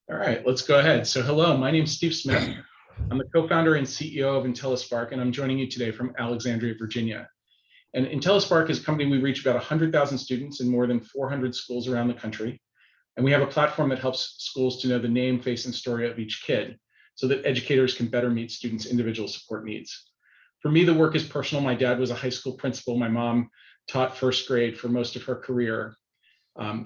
All right, let's go ahead. So hello, my name is Steve Smith. I'm the co-founder and CEO of IntelliSpark, and I'm joining you today from Alexandria, Virginia. And IntelliSpark is a company we reach about 100,000 students in more than 400 schools around the country. And we have a platform that helps schools to know the name, face, and story of each kid so that educators can better meet students' individual support needs. For me, the work is personal. My dad was a high school principal. My mom taught first grade for most of her career.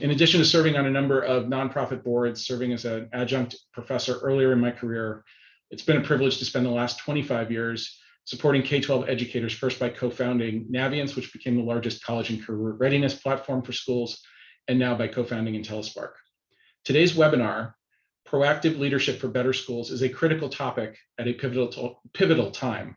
In addition to serving on a number of nonprofit boards, serving as an adjunct professor earlier in my career, it's been a privilege to spend the last 25 years supporting K-12 educators, first by co-founding Naviance, which became the largest college and career readiness platform for schools, and now by co-founding IntelliSpark. Today's webinar, Proactive Leadership for Better Schools, is a critical topic at a pivotal time.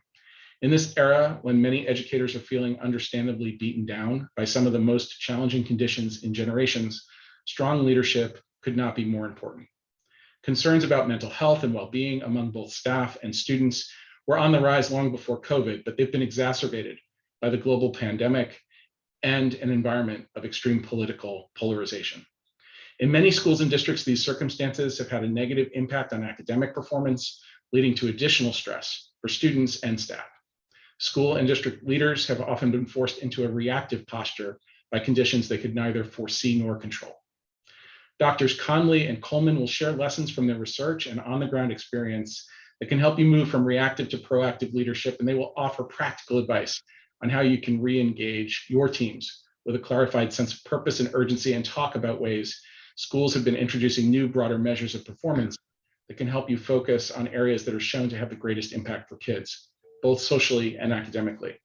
In this era, when many educators are feeling understandably beaten down by some of the most challenging conditions in generations, strong leadership could not be more important. Concerns about mental health and well-being among both staff and students were on the rise long before COVID, but they've been exacerbated by the global pandemic and an environment of extreme political polarization. In many schools and districts, these circumstances have had a negative impact on academic performance, leading to additional stress for students and staff. School and district leaders have often been forced into a reactive posture by conditions they could neither foresee nor control. Doctors Conley and Coleman will share lessons from their research and on-the-ground experience that can help you move from reactive to proactive leadership, and they will offer practical advice on how you can re-engage your teams with a clarified sense of purpose and urgency, and talk about ways schools have been introducing new, broader measures of performance that can help you focus on areas that are shown to have the greatest impact for kids, both socially and academically.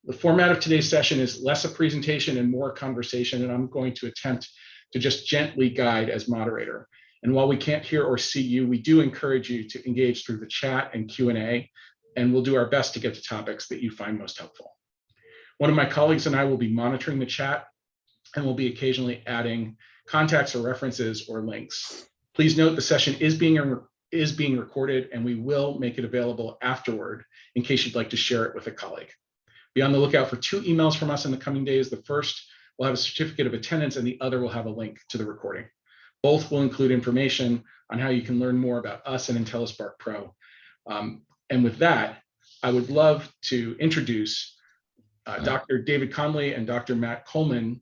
The format of today's session is less a presentation and more a conversation, and I'm going to attempt to just gently guide as moderator. And while we can't hear or see you, we do encourage you to engage through the chat and Q&A, and we'll do our best to get to topics that you find most helpful. One of my colleagues and I will be monitoring the chat, and we'll be occasionally adding contacts or references or links. Please note the session is being recorded, and we will make it available afterward in case you'd like to share it with a colleague. Be on the lookout for 2 emails from us in the coming days. The first will have a certificate of attendance, and the other will have a link to the recording. Both will include information on how you can learn more about us and IntelliSpark Pro. And with that, I would love to introduce Dr. David Conley and Dr. Matt Coleman.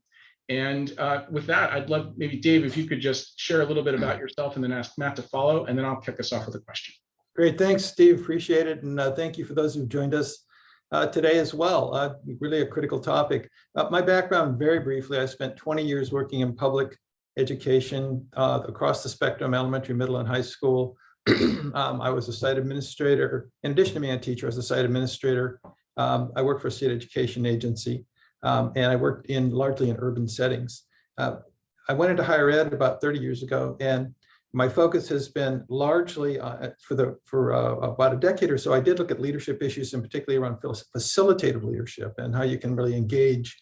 And with that, I'd love maybe, Dave, if you could just share a little bit about yourself and then ask Matt to follow, and then I'll kick us off with a question. Great, thanks, Steve. Appreciate it. And thank you for those who've joined us today as well. Really a critical topic. My background, very briefly, I spent 20 years working in public education across the spectrum, elementary, middle, and high school. I was a site administrator. In addition to being a teacher, I was a site administrator. I worked for a state education agency, and I worked largely in urban settings. I went into higher ed about 30 years ago, and my focus has been largely for about a decade or so. I did look at leadership issues, and particularly around facilitative leadership and how you can really engage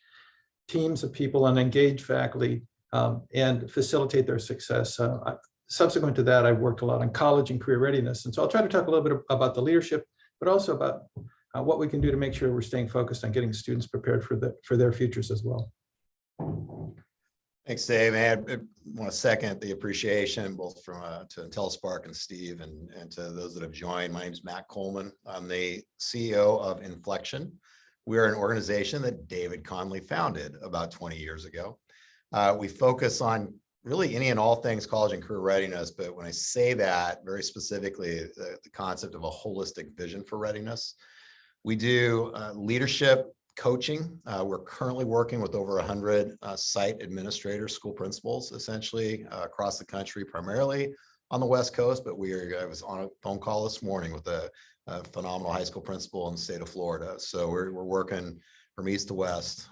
teams of people and engage faculty and facilitate their success. Subsequent to that, I worked a lot on college and career readiness. And so I'll try to talk a little bit about the leadership, but also about what we can do to make sure we're staying focused on getting students prepared for their futures as well. Thanks, Dave. I want to second the appreciation both from to IntelliSpark and Steve and to those that have joined. My name is Matt Coleman. I'm the CEO of Inflection. We're an organization that David Conley founded about 20 years ago. We focus on really any and all things college and career readiness, but when I say that, very specifically, the concept of a holistic vision for readiness. We do leadership coaching. We're currently working with over 100 site administrators, school principals, essentially across the country, primarily on the West Coast, but I was on a phone call this morning with a phenomenal high school principal in the state of Florida. So we're working from east to west.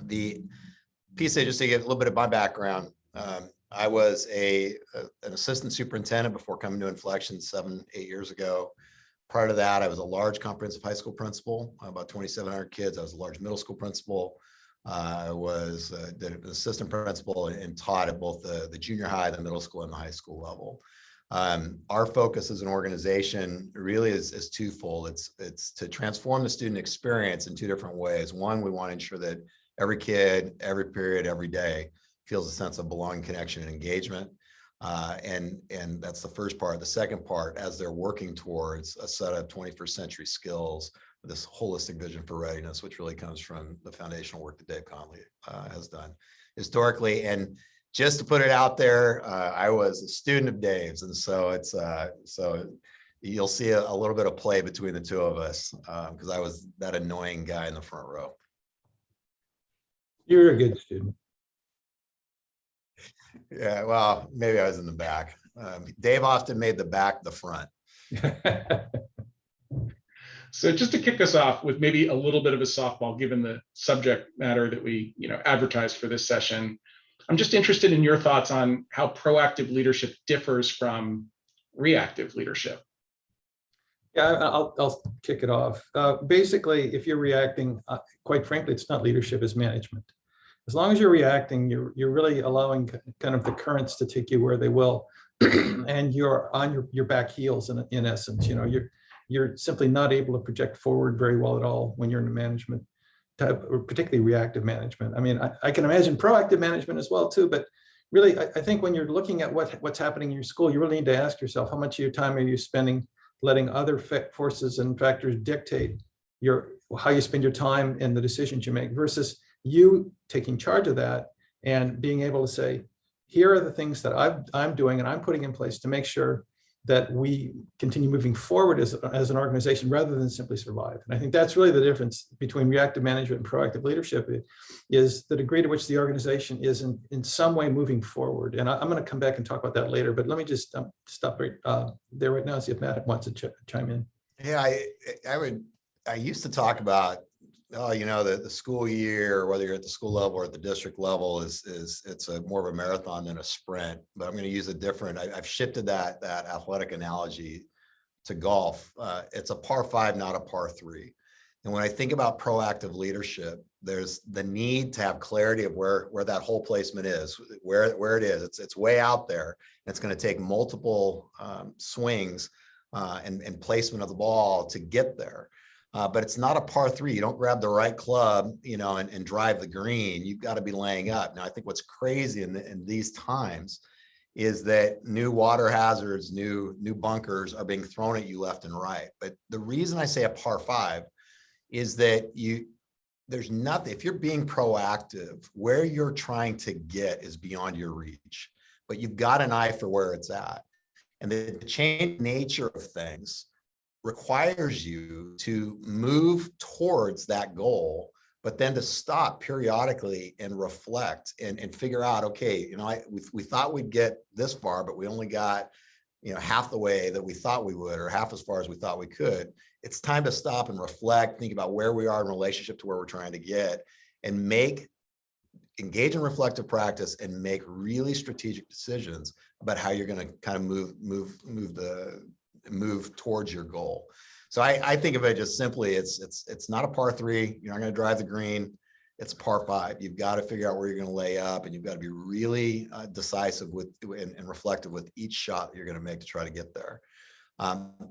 The piece, just to give a little bit of my background, I was an assistant superintendent before coming to Inflection 7-8 years ago. Prior to that, I was a large comprehensive high school principal, about 2,700 kids. I was a large middle school principal. I was an assistant principal and taught at both the junior high, the middle school, and the high school level. Our focus as an organization really is twofold. It's to transform the student experience in 2 different ways. One, we want to ensure that every kid, every period, every day feels a sense of belonging, connection, and engagement. And that's the first part. The second part, as they're working towards a set of 21st century skills, this holistic vision for readiness, which really comes from the foundational work that Dave Conley has done historically. And just to put it out there, I was a student of Dave's, and so it's so you'll see a little bit of play between the two of us, because I was that annoying guy in the front row. You're a good student. Yeah, well, maybe I was in the back. Dave often made the back the front. So just to kick us off with maybe a little bit of a softball, given the subject matter that we advertised for this session, I'm just interested in your thoughts on how proactive leadership differs from reactive leadership. Yeah, I'll kick it off. Basically, if you're reacting, quite frankly, it's not leadership, it's management. As long as you're reacting, you're really allowing kind of the currents to take you where they will, and you're on your back heels in essence. You're simply not able to project forward very well at all when you're in a management type, or particularly reactive management. I mean, I can imagine proactive management as well too, but really, I think when you're looking at what's happening in your school, you really need to ask yourself, how much of your time are you spending letting other forces and factors dictate how you spend your time and the decisions you make, versus you taking charge of that and being able to say, here are the things that I'm doing and I'm putting in place to make sure that we continue moving forward as an organization rather than simply survive. And I think that's really the difference between reactive management and proactive leadership, is the degree to which the organization is in some way moving forward. And I'm going to come back and talk about that later, but let me just stop right there right now and see if Matt wants to chime in. Yeah, I used to talk about, the school year, whether you're at the school level or at the district level, it's more of a marathon than a sprint. But I'm going to use a different. I've shifted that athletic analogy to golf. It's a par 5, not a par 3. And when I think about proactive leadership, there's the need to have clarity of where that hole placement is, where it is. It's way out there. It's going to take multiple swings and placement of the ball to get there. But it's not a par 3. You don't grab the right club, and drive the green. You've got to be laying up. Now, I think what's crazy in these times is that new water hazards, new bunkers are being thrown at you left and right. But the reason I say a par 5 is that there's nothing, if you're being proactive, where you're trying to get is beyond your reach, but you've got an eye for where it's at. And the changed nature of things requires you to move towards that goal, but then to stop periodically and reflect and figure out, okay, we thought we'd get this far, but we only got, half the way that we thought we would, or half as far as we thought we could. It's time to stop and reflect, think about where we are in relationship to where we're trying to get, and engage in reflective practice and make really strategic decisions about how you're going to kind of move towards your goal. So I think of it just simply, it's not a par 3. You're not going to drive the green. It's a par 5. You've got to figure out where you're going to lay up, and you've got to be really decisive and reflective with each shot that you're going to make to try to get there.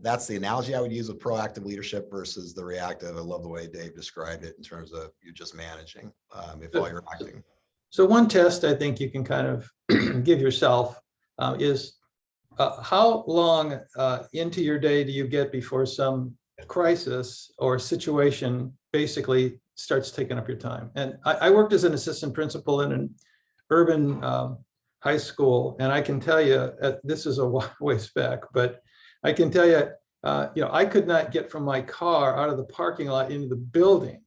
That's the analogy I would use with proactive leadership versus the reactive. I love the way Dave described it in terms of you're just managing if all you're acting. So one test I think you can kind of give yourself is how long into your day do you get before some crisis or situation basically starts taking up your time? And I worked as an assistant principal in an urban high school, and I can tell you, this is a ways back, but I can tell you, I could not get from my car out of the parking lot into the building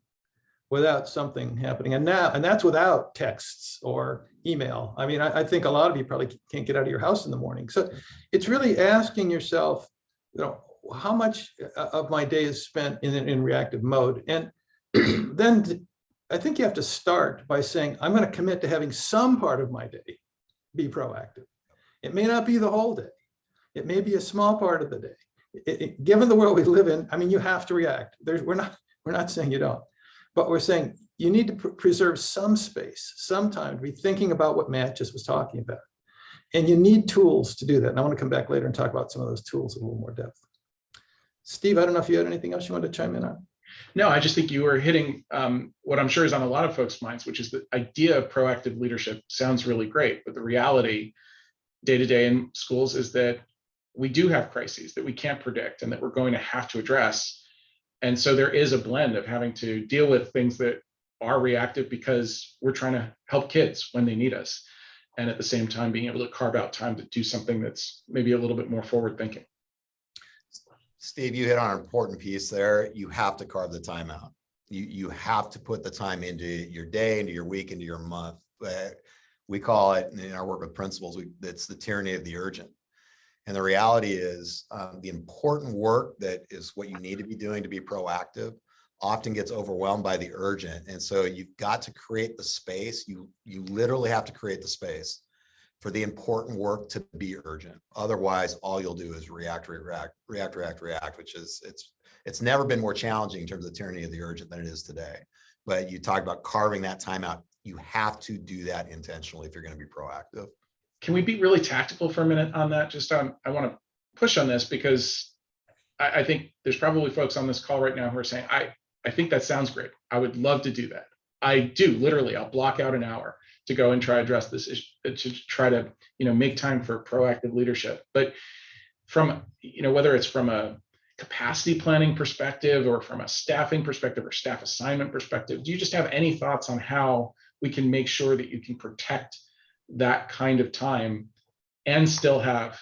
without something happening. And that's without texts or email. I mean, I think a lot of you probably can't get out of your house in the morning. So it's really asking yourself, how much of my day is spent in reactive mode? And then I think you have to start by saying, I'm going to commit to having some part of my day be proactive. It may not be the whole day. It may be a small part of the day. Given the world we live in, I mean, you have to react. We're not saying you don't. But we're saying you need to preserve some space, some time to be thinking about what Matt just was talking about. And you need tools to do that. And I want to come back later and talk about some of those tools in a little more depth. Steve, I don't know if you had anything else you wanted to chime in on. No, I just think you were hitting what I'm sure is on a lot of folks' minds, which is the idea of proactive leadership sounds really great, but the reality, day to day in schools is that we do have crises that we can't predict and that we're going to have to address. And so there is a blend of having to deal with things that are reactive because we're trying to help kids when they need us. And at the same time, being able to carve out time to do something that's maybe a little bit more forward thinking. Steve, you hit on an important piece there. You have to carve the time out. You have to put the time into your day, into your week, into your month. We call it in our work with principals, it's the tyranny of the urgent. And the reality is the important work that is what you need to be doing to be proactive often gets overwhelmed by the urgent. And so you've got to create the space. You literally have to create the space for the important work to be urgent. Otherwise, all you'll do is react, which is, it's never been more challenging in terms of the tyranny of the urgent than it is today. But you talk about carving that time out. You have to do that intentionally if you're going to be proactive. Can we be really tactical for a minute on that? I want to push on this because I think there's probably folks on this call right now who are saying, I think that sounds great. I would love to do that. I do, literally, I'll block out an hour to go and try to address this issue, to try to, make time for proactive leadership. But from, whether it's from a capacity planning perspective or from a staffing perspective or staff assignment perspective, do you just have any thoughts on how we can make sure that you can protect that kind of time and still have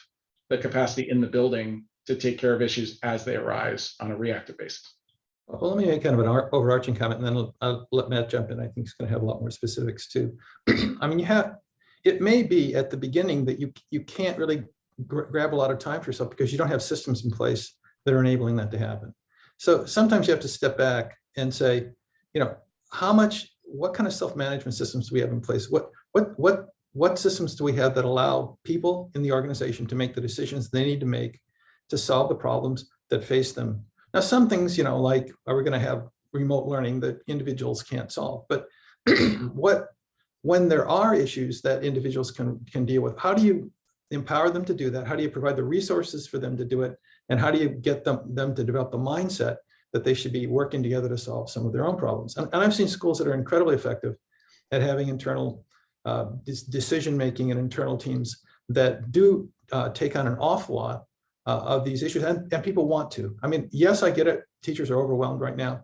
the capacity in the building to take care of issues as they arise on a reactive basis? Well, let me make kind of an overarching comment, and then I'll let Matt jump in. I think he's going to have a lot more specifics too. I mean, it may be at the beginning that you can't really grab a lot of time for yourself because you don't have systems in place that are enabling that to happen. So sometimes you have to step back and say, what kind of self-management systems do we have in place? What systems do we have that allow people in the organization to make the decisions they need to make to solve the problems that face them? Now, some things, like, are we going to have remote learning that individuals can't solve? But when there are issues that individuals can deal with, how do you empower them to do that? How do you provide the resources for them to do it? And how do you get them to develop the mindset that they should be working together to solve some of their own problems? And I've seen schools that are incredibly effective at having internal decision-making and internal teams that do take on an awful lot of these issues, and people want to. I mean, yes, I get it. Teachers are overwhelmed right now,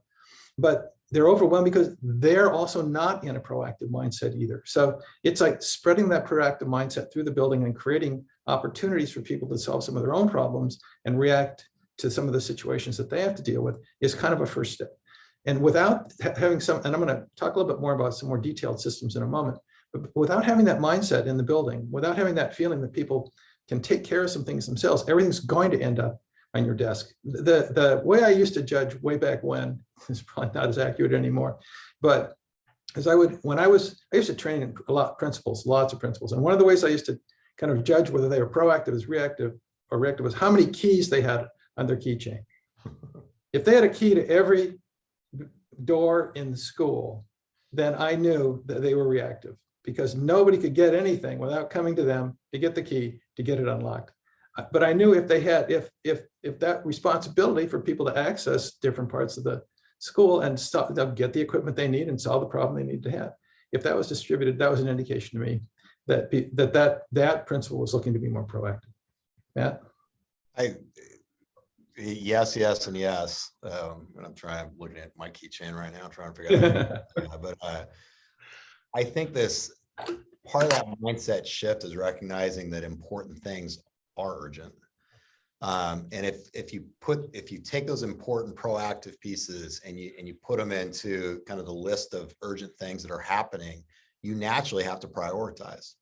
but they're overwhelmed because they're also not in a proactive mindset either. So it's like spreading that proactive mindset through the building and creating opportunities for people to solve some of their own problems and react to some of the situations that they have to deal with is kind of a first step. And without having and I'm going to talk a little bit more about some more detailed systems in a moment, but without having that mindset in the building, without having that feeling that people can take care of some things themselves, everything's going to end up on your desk. The way I used to judge way back when is probably not as accurate anymore, but as I used to train lots of principals. And one of the ways I used to kind of judge whether they were proactive as reactive or reactive was how many keys they had on their keychain. If they had a key to every door in the school, then I knew that they were reactive because nobody could get anything without coming to them to get the key to get it unlocked. But I knew if they had, if that responsibility for people to access different parts of the school and get the equipment they need and solve the problem they need to have, if that was distributed, that was an indication to me that that principal was looking to be more proactive. Matt? Yes, and yes. I'm looking at my keychain right now, trying to figure out. But I think this part of that mindset shift is recognizing that important things are urgent. And if you take those important proactive pieces and you put them into kind of the list of urgent things that are happening, you naturally have to prioritize.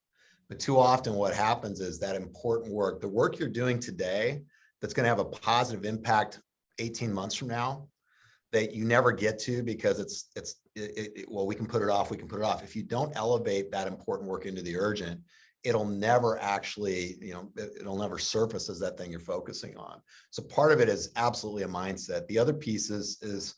But too often what happens is that important work, the work you're doing today, that's going to have a positive impact 18 months from now, that you never get to because well, we can put it off. If you don't elevate that important work into the urgent, it'll never actually, it'll never surface as that thing you're focusing on. So part of it is absolutely a mindset. The other piece is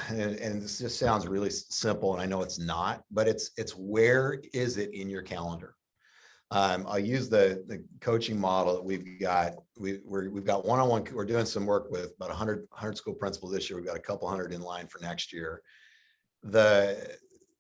and this just sounds really simple, and I know it's not, but it's where is it in your calendar? I'll use the coaching model that we've got. We've got one-on-one. We're doing some work with about 100 school principals this year. We've got a couple hundred in line for next year. The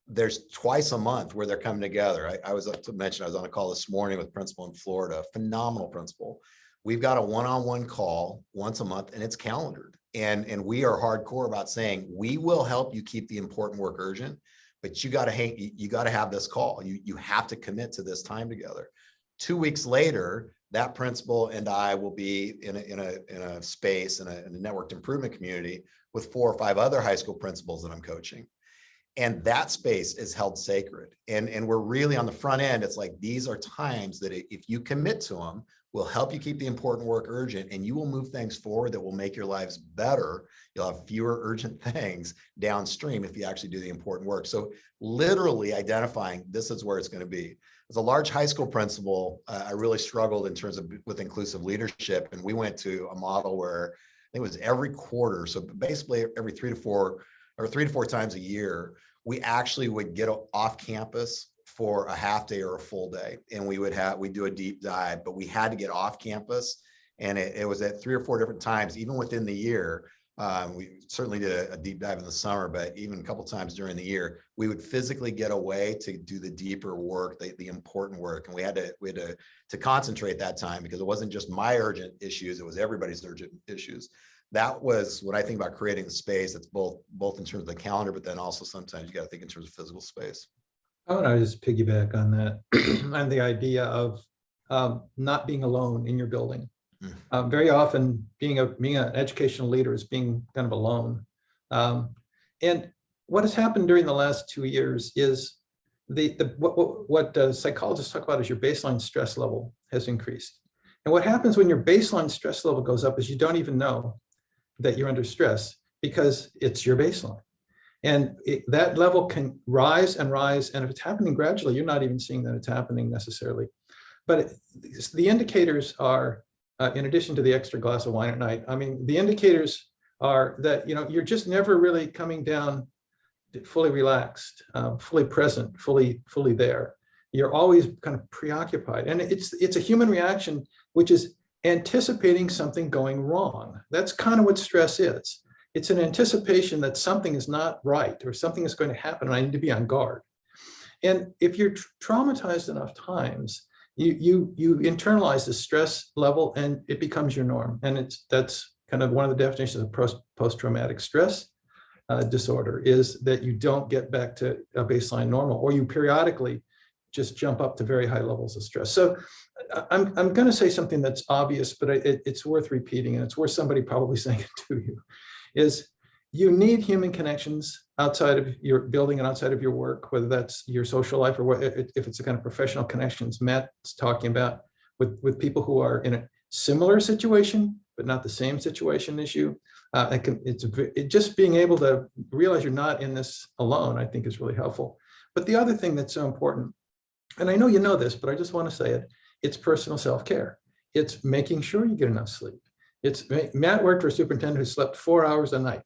there's twice a month where they're coming together. I was up to mention, I was on a call this morning with principal in Florida, phenomenal principal. We've got a one-on-one call once a month and it's calendared. And we are hardcore about saying, we will help you keep the important work urgent, but you got to have this call. You have to commit to this time together. 2 weeks later, that principal and I will be in a space, in a networked improvement community with 4 or 5 other high school principals that I'm coaching. And that space is held sacred. And we're really on the front end. It's like, these are times that if you commit to them, will help you keep the important work urgent, and you will move things forward that will make your lives better. You'll have fewer urgent things downstream if you actually do the important work. So literally identifying this is where it's going to be. As a large high school principal, I really struggled in terms of with inclusive leadership. And we went to a model where I think it was every quarter. So basically every 3 to 4 times a year, we actually would get off campus for a half day or a full day. And we'd do a deep dive, but we had to get off campus. And it was at 3 or 4 different times, even within the year. We certainly did a deep dive in the summer, but even a couple of times during the year, we would physically get away to do the deeper work, the important work. And we had to concentrate that time, because it wasn't just my urgent issues, it was everybody's urgent issues. That was when I think about creating the space. It's both in terms of the calendar, but then also sometimes you got to think in terms of physical space. I want to just piggyback on that and the idea of not being alone in your building. Very often being an educational leader is being kind of alone. And what has happened during the last 2 years is what psychologists talk about is your baseline stress level has increased. And what happens when your baseline stress level goes up is you don't even know that you're under stress, because it's your baseline. And that level can rise and rise. And if it's happening gradually, you're not even seeing that it's happening necessarily. But the indicators are, in addition to the extra glass of wine at night, I mean, the indicators are that, you're just never really coming down fully relaxed, fully present, fully there. You're always kind of preoccupied. And it's a human reaction, which is anticipating something going wrong. That's kind of what stress is. It's an anticipation that something is not right or something is going to happen and I need to be on guard. And if you're traumatized enough times, you internalize the stress level and it becomes your norm. And that's kind of one of the definitions of post-traumatic stress disorder, is that you don't get back to a baseline normal, or you periodically just jump up to very high levels of stress. So I'm going to say something that's obvious, but it's worth repeating, and it's worth somebody probably saying it to you, is you need human connections outside of your building and outside of your work, whether that's your social life or if it's a kind of professional connections Matt's talking about with people who are in a similar situation, but not the same situation as you. Just being able to realize you're not in this alone, I think, is really helpful. But the other thing that's so important, and I know you know this, but I just want to say it, it's personal self-care. It's making sure you get enough sleep. Matt worked for a superintendent who slept 4 hours a night.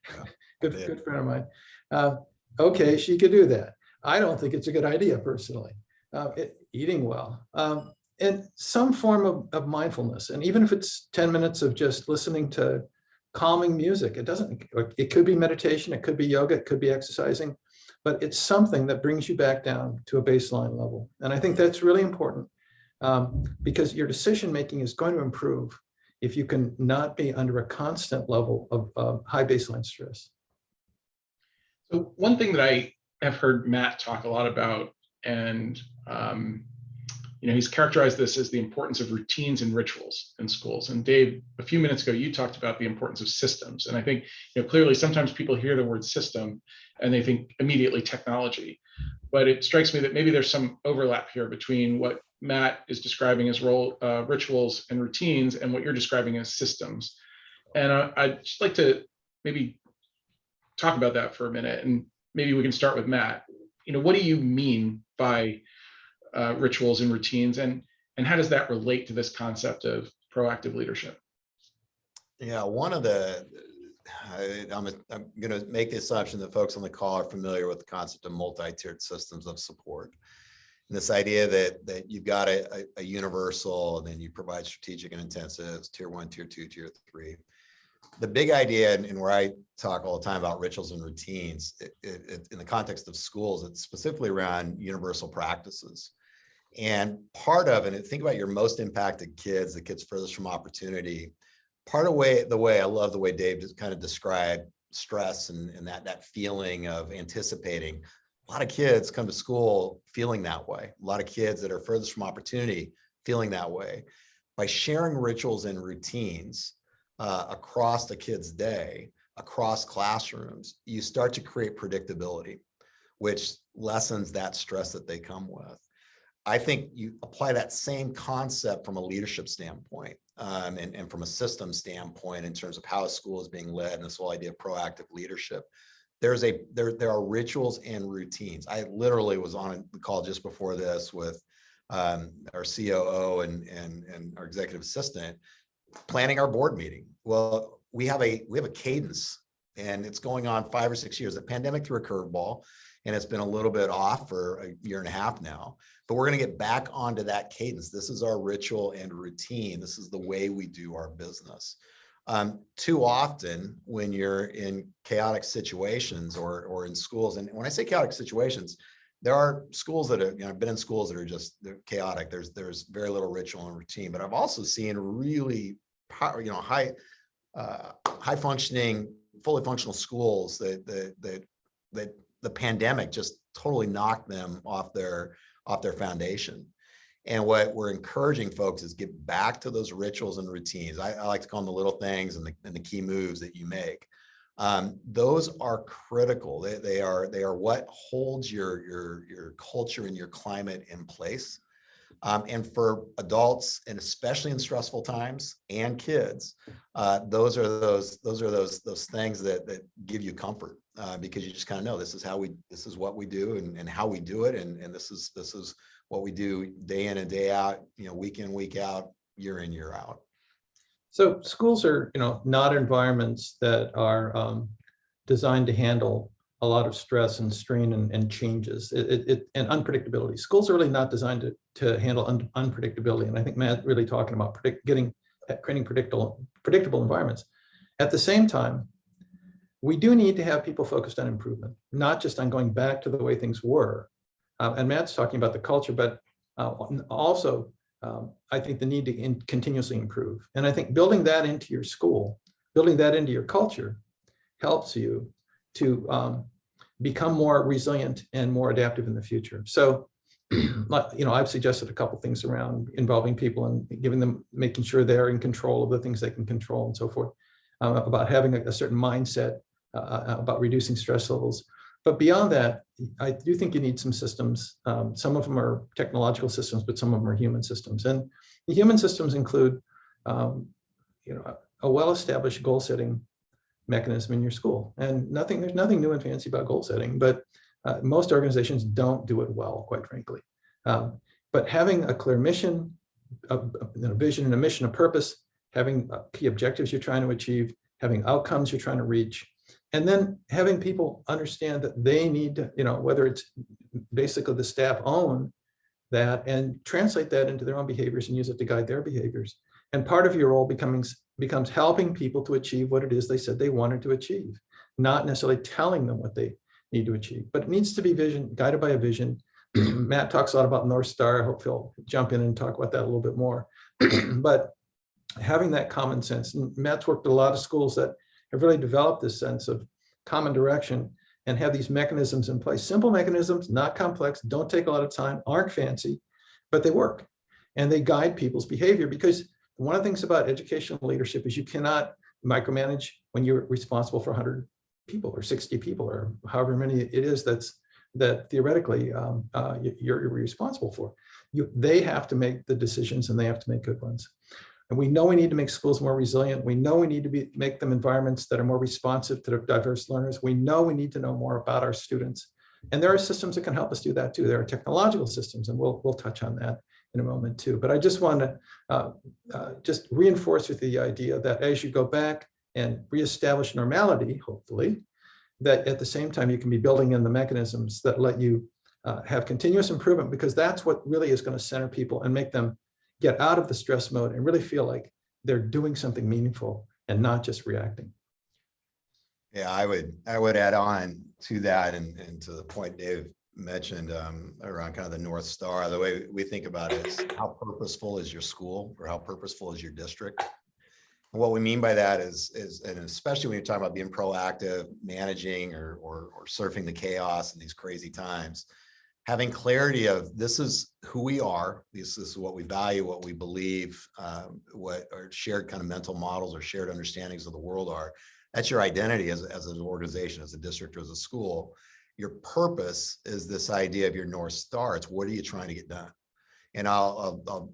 Yeah, good friend of mine. Okay, she could do that. I don't think it's a good idea personally. Eating well, and some form of mindfulness. And even if it's 10 minutes of just listening to calming music, it could be meditation, it could be yoga, it could be exercising, but it's something that brings you back down to a baseline level. And I think that's really important, because your decision-making is going to improve if you can not be under a constant level of high baseline stress. So one thing that I have heard Matt talk a lot about, and he's characterized this as the importance of routines and rituals in schools. And Dave, a few minutes ago, you talked about the importance of systems. And I think, clearly sometimes people hear the word system and they think immediately technology. But it strikes me that maybe there's some overlap here between what Matt is describing as rituals and routines and what you're describing as systems. And I'd just like to maybe talk about that for a minute. And maybe we can start with Matt. What do you mean by rituals and routines, and how does that relate to this concept of proactive leadership? Yeah, I'm going to make the assumption that folks on the call are familiar with the concept of multi-tiered systems of support. And this idea that you've got a universal, and then you provide strategic and intensives, tier 1, tier 2, tier 3. the big idea, and where I talk all the time about rituals and routines, in the context of schools, it's specifically around universal practices. And part of it, and think about your most impacted kids, the kids furthest from opportunity. Part of the way I love the way Dave just kind of described stress and that feeling of anticipating. A lot of kids come to school feeling that way. A lot of kids that are furthest from opportunity feeling that way. By sharing rituals and routines across the kid's day, across classrooms, you start to create predictability, which lessens that stress that they come with. I think you apply that same concept from a leadership standpoint and from a system standpoint in terms of how a school is being led and this whole idea of proactive leadership. There are rituals and routines. I literally was on a call just before this with our COO and our executive assistant planning our board meeting. Well, we have a cadence, and it's going on 5 or 6 years. The pandemic threw a curveball, and it's been a little bit off for a year and a half now, but we're going to get back onto that cadence. This is our ritual and routine. This is the way we do our business. Too often when you're in chaotic situations or in schools, and when I say chaotic situations, there are schools that are, I've been in schools that are just chaotic. There's very little ritual and routine, but I've also seen really, high functioning, fully functional schools that the pandemic just totally knocked them off their foundation. And what we're encouraging folks is get back to those rituals and routines. I like to call them the little things and the key moves that you make. Those are critical. They are what holds your culture and your climate in place. And for adults, and especially in stressful times, and kids, those are those things that give you comfort, because you just kind of know this is what we do and how we do it, and this is what we do day in and day out, week in, week out, year in, year out. So schools are, not environments that are designed to handle a lot of stress and strain and changes and unpredictability. Schools are really not designed to handle unpredictability. And I think Matt really talking about creating predictable environments. At the same time, we do need to have people focused on improvement, not just on going back to the way things were. And Matt's talking about the culture, but also I think the need to continuously improve. And I think building that into your school, building that into your culture helps you to become more resilient and more adaptive in the future. So, I've suggested a couple of things around involving people and giving them, making sure they're in control of the things they can control and so forth, about having a certain mindset, about reducing stress levels. But beyond that, I do think you need some systems. Some of them are technological systems, but some of them are human systems. And the human systems include, a well-established goal-setting mechanism in your school. And there's nothing new and fancy about goal setting, but most organizations don't do it well, quite frankly. But having a clear mission, a vision and a mission, a purpose, having key objectives you're trying to achieve, having outcomes you're trying to reach, and then having people understand that they need to, whether it's basically the staff own that and translate that into their own behaviors and use it to guide their behaviors. And part of your role becomes helping people to achieve what it is they said they wanted to achieve, not necessarily telling them what they need to achieve, but it needs to be guided by a vision. Matt talks a lot about North Star. I hope he'll jump in and talk about that a little bit more. But having that common sense, and Matt's worked at a lot of schools that have really developed this sense of common direction and have these mechanisms in place. Simple mechanisms, not complex, don't take a lot of time, aren't fancy, but they work. And they guide people's behavior, because one of the things about educational leadership is you cannot micromanage when you're responsible for 100 people or 60 people or however many it is that theoretically you're responsible for. They have to make the decisions, and they have to make good ones. And we know we need to make schools more resilient. We know we need to make them environments that are more responsive to diverse learners. We know we need to know more about our students. And there are systems that can help us do that too. There are technological systems, and we'll touch on that in a moment too. But I just want to just reinforce with the idea that as you go back and reestablish normality, hopefully, that at the same time you can be building in the mechanisms that let you have continuous improvement, because that's what really is going to center people and make them get out of the stress mode and really feel like they're doing something meaningful and not just reacting. Yeah, I would add on to that and to the point Dave mentioned around kind of the North Star. The way we think about it is how purposeful is your school or how purposeful is your district? And what we mean by that is, and especially when you're talking about being proactive, managing or surfing the chaos in these crazy times, having clarity of this is who we are, this is what we value, what we believe, what our shared kind of mental models or shared understandings of the world are. That's your identity as an organization, as a district, or as a school. Your purpose is this idea of your North Star. It's what are you trying to get done? And I'll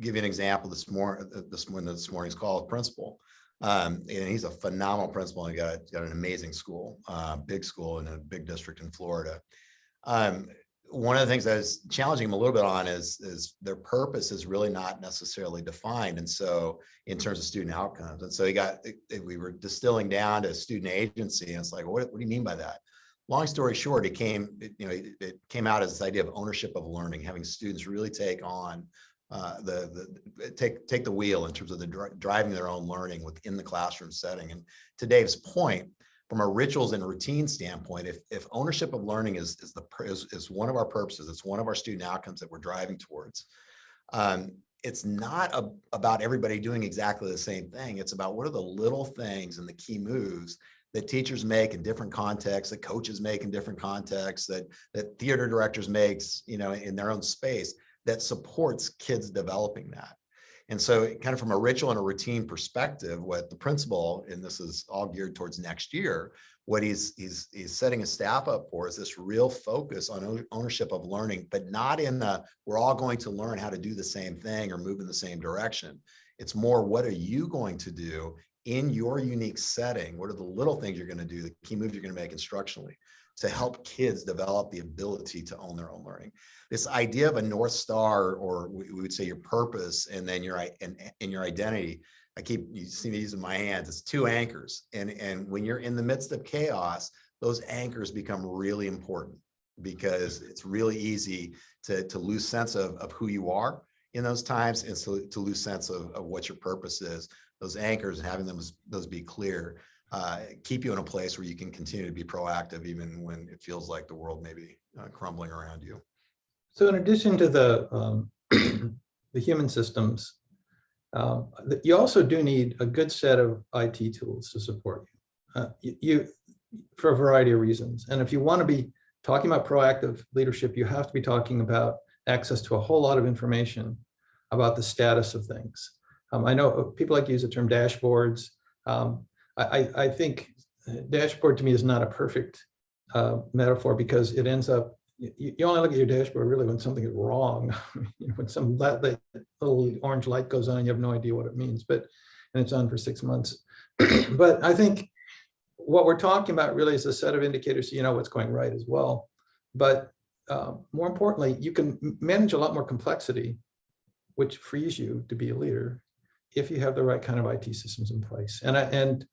give you an example this morning's call with principal. And he's a phenomenal principal and got an amazing school, big school in a big district in Florida. One of the things I was challenging him a little bit on is their purpose is really not necessarily defined. And so in terms of student outcomes, and so we were distilling down to student agency, and it's like, what do you mean by that? Long story short, it came out as this idea of ownership of learning, having students really take on take the wheel in terms of the driving their own learning within the classroom setting. And to Dave's point, from a rituals and routine standpoint, if ownership of learning is one of our purposes, it's one of our student outcomes that we're driving towards. It's not about everybody doing exactly the same thing. It's about what are the little things and the key moves that teachers make in different contexts, that coaches make in different contexts, that theater directors makes, in their own space that supports kids developing that. And so kind of from a ritual and a routine perspective, what the principal, and this is all geared towards next year, what he's setting his staff up for is this real focus on ownership of learning, but not in we're all going to learn how to do the same thing or move in the same direction. It's more, what are you going to do in your unique setting? What are the little things you're going to do, the key moves you're going to make instructionally to help kids develop the ability to own their own learning? This idea of a North Star, or we would say your purpose, and then your identity. You see me using my hands. It's two anchors, and when you're in the midst of chaos, those anchors become really important because it's really easy to lose sense of who you are in those times, and so to lose sense of what your purpose is. Those anchors and having those be clear keep you in a place where you can continue to be proactive even when it feels like the world may be crumbling around you. So in addition to the the human systems, you also do need a good set of IT tools to support you, for a variety of reasons. And if you want to be talking about proactive leadership, you have to be talking about access to a whole lot of information about the status of things. I know people like to use the term dashboards. I think dashboard to me is not a perfect metaphor, because it ends up, you only look at your dashboard really when something is wrong. When some little orange light goes on and you have no idea what it means, and it's on for 6 months. But I think what we're talking about really is a set of indicators so you know what's going right as well. But more importantly, you can manage a lot more complexity, which frees you to be a leader if you have the right kind of IT systems in place. And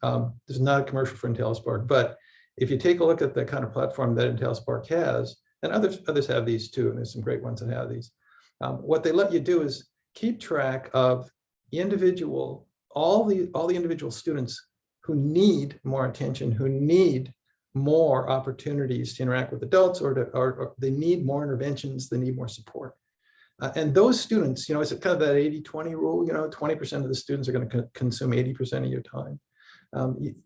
this is not a commercial for IntelliSpark, but if you take a look at the kind of platform that IntelliSpark has, and others have these too, and there's some great ones that have these, what they let you do is keep track of all the individual students who need more attention, who need more opportunities to interact with adults, or they need more interventions, they need more support. And those students, it's kind of that 80-20 rule, 20% of the students are going to consume 80% of your time.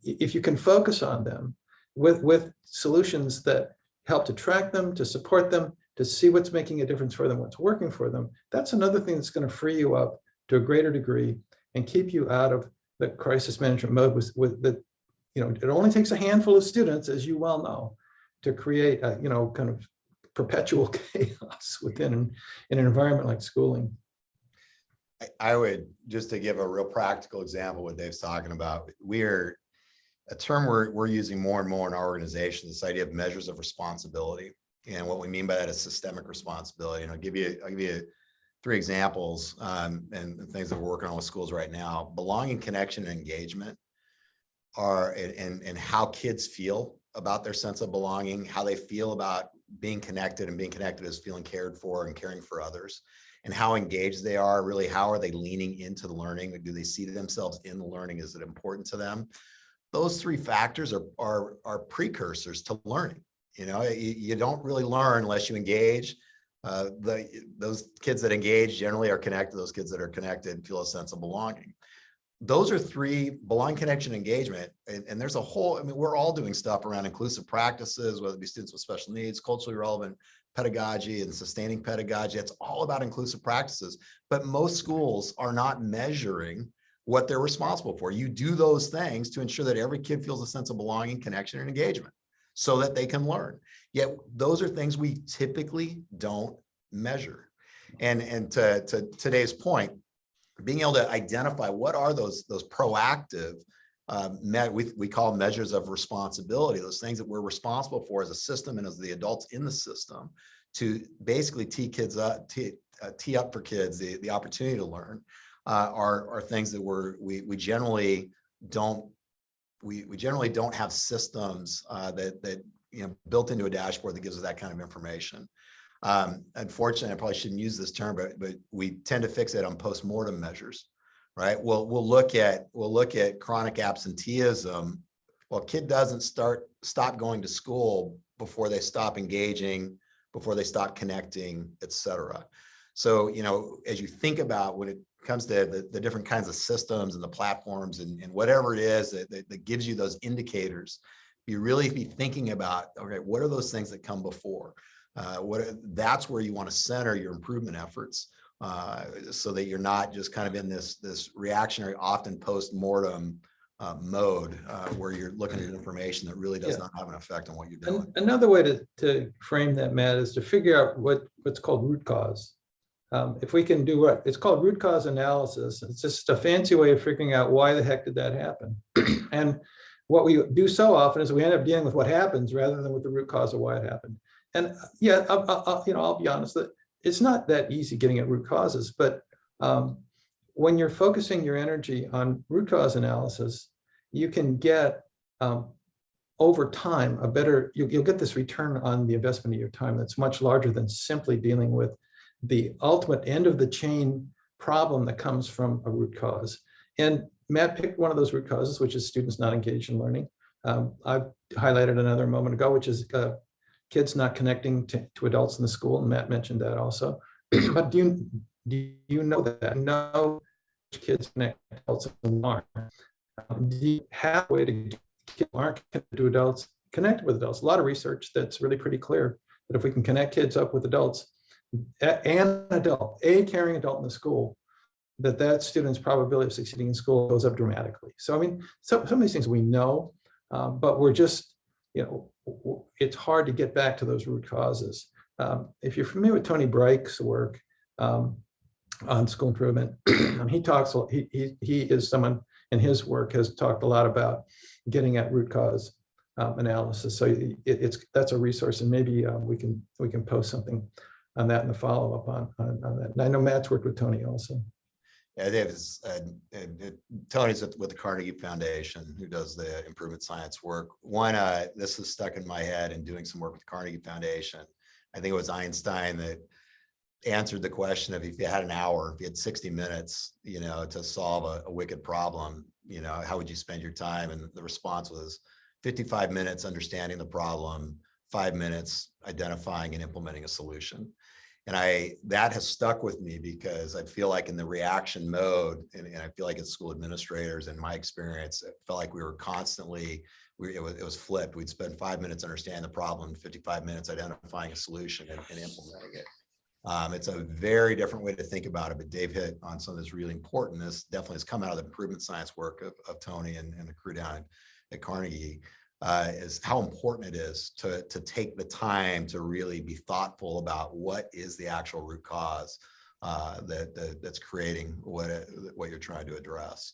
If you can focus on them with solutions that help to track them, to support them, to see what's making a difference for them, what's working for them, that's another thing that's going to free you up to a greater degree and keep you out of the crisis management mode with the, it only takes a handful of students, as you well know, to create a, kind of perpetual chaos within an environment like schooling. I would, just to give a real practical example, what Dave's talking about, a term we're using more and more in our organization, this idea of measures of responsibility. And what we mean by that is systemic responsibility. And I'll give you 3 examples and things that we're working on with schools right now. Belonging, connection, and engagement are, and how kids feel about their sense of belonging, how they feel about being connected, and being connected is feeling cared for and caring for others. and how engaged they are. Really, how are they leaning into the learning? Do they see themselves in the learning? Is it important to them? Those three factors are precursors to learning. You don't really learn unless you engage. Those kids that engage generally are connected. Those kids that are connected feel a sense of belonging. Those are three: belonging, connection, engagement. And there's a whole, we're all doing stuff around inclusive practices, whether it be students with special needs, culturally relevant pedagogy, and sustaining pedagogy. It's all about inclusive practices. But most schools are not measuring what they're responsible for. You do those things to ensure that every kid feels a sense of belonging, connection, and engagement so that they can learn. Yet those are things we typically don't measure. And to today's point, being able to identify what are those proactive, we call measures of responsibility, those things that we're responsible for as a system and as the adults in the system, to basically tee up for kids the opportunity to learn, are things that we generally don't have systems that built into a dashboard that gives us that kind of information. Unfortunately, I probably shouldn't use this term, but we tend to fixate on postmortem measures, right? We'll look at chronic absenteeism. Well, a kid doesn't stop going to school before they stop engaging, before they stop connecting, et cetera. So, as you think about when it comes to the different kinds of systems and the platforms and whatever it is that gives you those indicators, you really be thinking about, okay, what are those things that come before? That's where you want to center your improvement efforts, so that you're not just kind of in this reactionary, often post-mortem mode, where you're looking at information that really does not have an effect on what you're doing. Another way to frame that, Matt, is to figure out what's called root cause. If we can do it's called root cause analysis. It's just a fancy way of figuring out why the heck did that happen. And what we do so often is we end up dealing with what happens rather than with the root cause of why it happened. And yeah, I'll be honest that it's not that easy getting at root causes, but when you're focusing your energy on root cause analysis, you can get over time you'll get this return on the investment of your time that's much larger than simply dealing with the ultimate end of the chain problem that comes from a root cause. And Matt picked one of those root causes, which is students not engaged in learning. I've highlighted another a moment ago, which is kids not connecting to adults in the school, and Matt mentioned that also. But do you know that? Know which kids connect to adults and aren't? Do you have a way to get kids who aren't connected to adults connected with adults? A lot of research that's really pretty clear that if we can connect kids up with adults, and a caring adult in the school, that student's probability of succeeding in school goes up dramatically. So some of these things we know, but we're just, it's hard to get back to those root causes. If you're familiar with Tony Brike's work on school improvement, he is someone in his work has talked a lot about getting at root cause analysis. So that's a resource, and maybe we can post something on that in the follow-up on that. And I know Matt's worked with Tony also. Yeah, Tony's with the Carnegie Foundation, who does the improvement science work. This is stuck in my head in doing some work with the Carnegie Foundation. I think it was Einstein that answered the question of, if you had an hour, if you had 60 minutes, to solve a wicked problem, how would you spend your time? And the response was 55 minutes understanding the problem, 5 minutes identifying and implementing a solution. And that has stuck with me, because I feel like in the reaction mode, and I feel like as school administrators, in my experience, it felt like we were constantly, it was flipped. We'd spend 5 minutes understanding the problem, 55 minutes identifying a solution and implementing it. It's a very different way to think about it, but Dave hit on something that's really important. This definitely has come out of the improvement science work of Tony and the crew down at Carnegie. Is how important it is to take the time to really be thoughtful about what is the actual root cause that's creating what you're trying to address.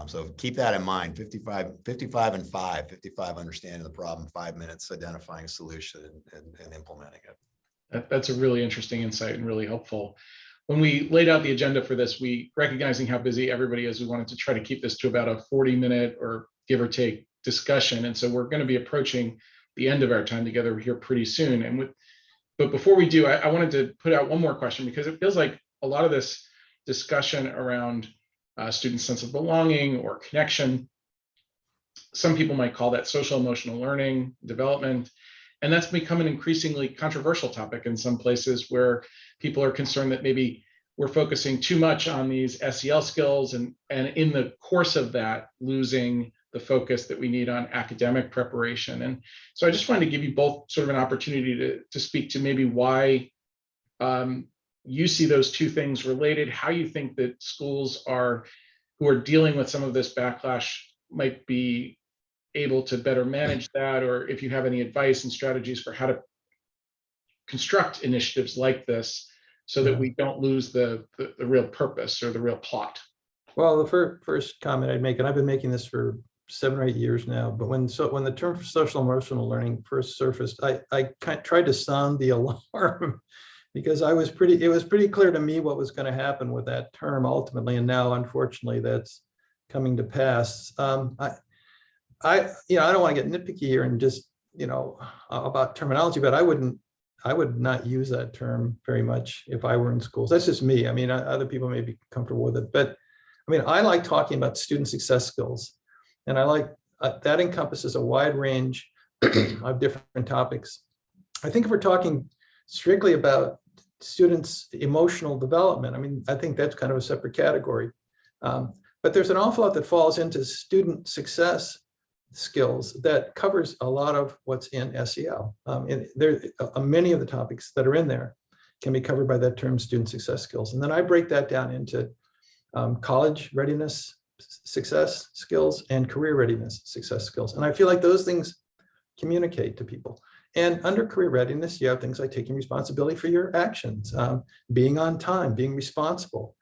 So keep that in mind. 55 and 5, 55 understanding the problem, 5 minutes identifying a solution and implementing it. That's a really interesting insight and really helpful. When we laid out the agenda for this, we, recognizing how busy everybody is, we wanted to try to keep this to about a 40-minute or give or take discussion. And so we're going to be approaching the end of our time together here pretty soon. But before we do, I wanted to put out one more question, because it feels like a lot of this discussion around student sense of belonging or connection. Some people might call that social emotional learning development. And that's become an increasingly controversial topic in some places where people are concerned that maybe we're focusing too much on these SEL skills and in the course of that, losing the focus that we need on academic preparation. And so I just wanted to give you both sort of an opportunity to speak to maybe why you see those two things related, how you think that schools who are dealing with some of this backlash might be able to better manage that, or if you have any advice and strategies for how to construct initiatives like this so that we don't lose the real purpose or the real plot. Well, the first comment I'd make, and I've been making this for 7 or 8 years now, but when the term social emotional learning first surfaced, I tried to sound the alarm because it was pretty clear to me what was going to happen with that term ultimately, and now unfortunately that's coming to pass. I don't want to get nitpicky here and just about terminology, but I would not use that term very much if I were in schools. That's just me. I mean, other people may be comfortable with it, but I mean, I like talking about student success skills, and I like that encompasses a wide range of different topics. I think if we're talking strictly about students' emotional development, I mean, I think that's kind of a separate category. But there's an awful lot that falls into student success skills that covers a lot of what's in SEL. And there, many of the topics that are in there can be covered by that term student success skills. And then I break that down into college readiness success skills and career readiness success skills. And I feel like those things communicate to people. And under career readiness, you have things like taking responsibility for your actions, being on time, being responsible,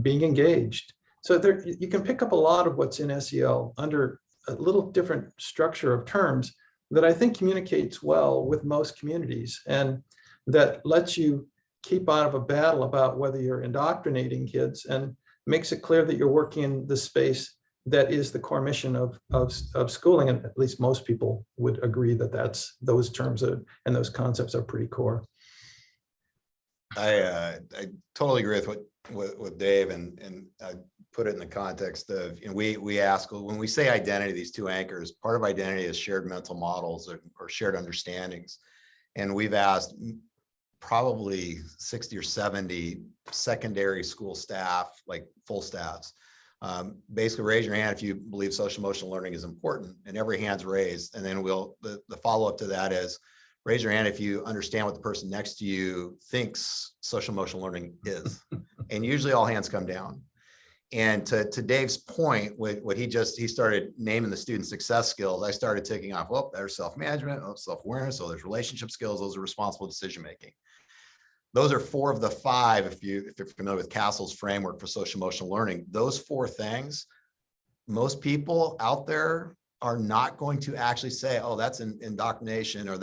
being engaged. So there, you can pick up a lot of what's in SEL under a little different structure of terms that I think communicates well with most communities, and that lets you keep out of a battle about whether you're indoctrinating kids and makes it clear that you're working in the space that is the core mission of schooling. And at least most people would agree that those terms and those concepts are pretty core. I totally agree with Dave, and I put it in the context of, we ask, when we say identity, these two anchors, part of identity is shared mental models or shared understandings. And we've asked probably 60 or 70 secondary school staff, like full staffs, basically raise your hand if you believe social emotional learning is important, and every hand's raised. And then the follow-up to that is, raise your hand if you understand what the person next to you thinks social emotional learning is. And usually all hands come down. And to Dave's point, what he started naming the student success skills, I started ticking off, well, there's self-management, self-awareness, so there's relationship skills, those are responsible decision-making. Those are 4 of the 5, if you're familiar with Castle's framework for social emotional learning. Those 4 things, most people out there are not going to actually say, oh, that's indoctrination, or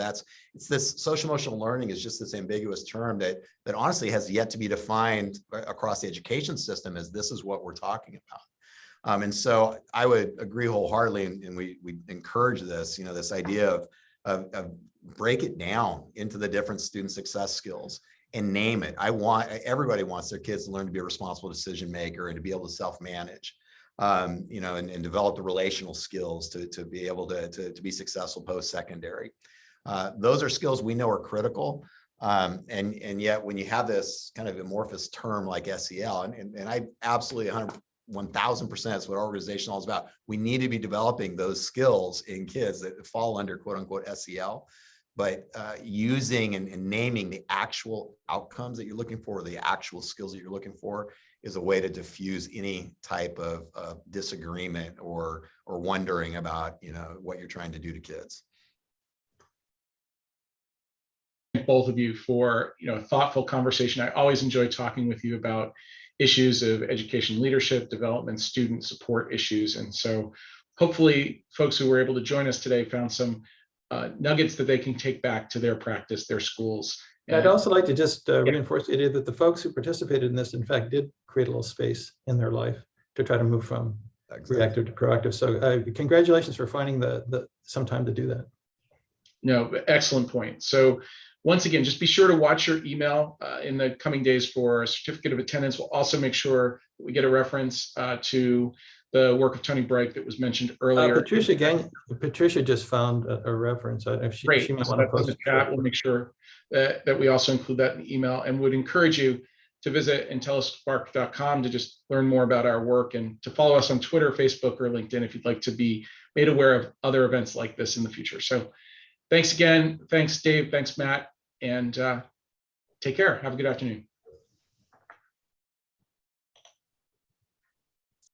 it's this social emotional learning is just this ambiguous term that honestly has yet to be defined across the education system as this is what we're talking about. And so I would agree wholeheartedly, and we encourage this, this idea of break it down into the different student success skills and name it. Everybody wants their kids to learn to be a responsible decision maker and to be able to self-manage. And develop the relational skills to be able to be successful post-secondary. Those are skills we know are critical. And yet when you have this kind of amorphous term like SEL, and I absolutely 1000% that's what our organization is all about. We need to be developing those skills in kids that fall under quote unquote SEL, but using and naming the actual outcomes that you're looking for, the actual skills that you're looking for, is a way to diffuse any type of disagreement or wondering about what you're trying to do to kids. Thank both of you for thoughtful conversation. I always enjoy talking with you about issues of education leadership, development, student support issues. And so hopefully folks who were able to join us today found some nuggets that they can take back to their practice, their schools. And I'd also like to just reinforce the idea that the folks who participated in this, in fact, did create a little space in their life to try to move from reactive to proactive. So congratulations for finding some time to do that. No, excellent point. So once again, just be sure to watch your email in the coming days for a certificate of attendance. We'll also make sure we get a reference to the work of Tony Brake that was mentioned earlier. Patricia just found a reference. Great. She might So want to that's in post the it. chat. We'll make sure that we also include that in the email, and would encourage you to visit IntelliSpark.com to just learn more about our work, and to follow us on Twitter, Facebook, or LinkedIn if you'd like to be made aware of other events like this in the future. So thanks again. Thanks, Dave. Thanks, Matt. And take care. Have a good afternoon.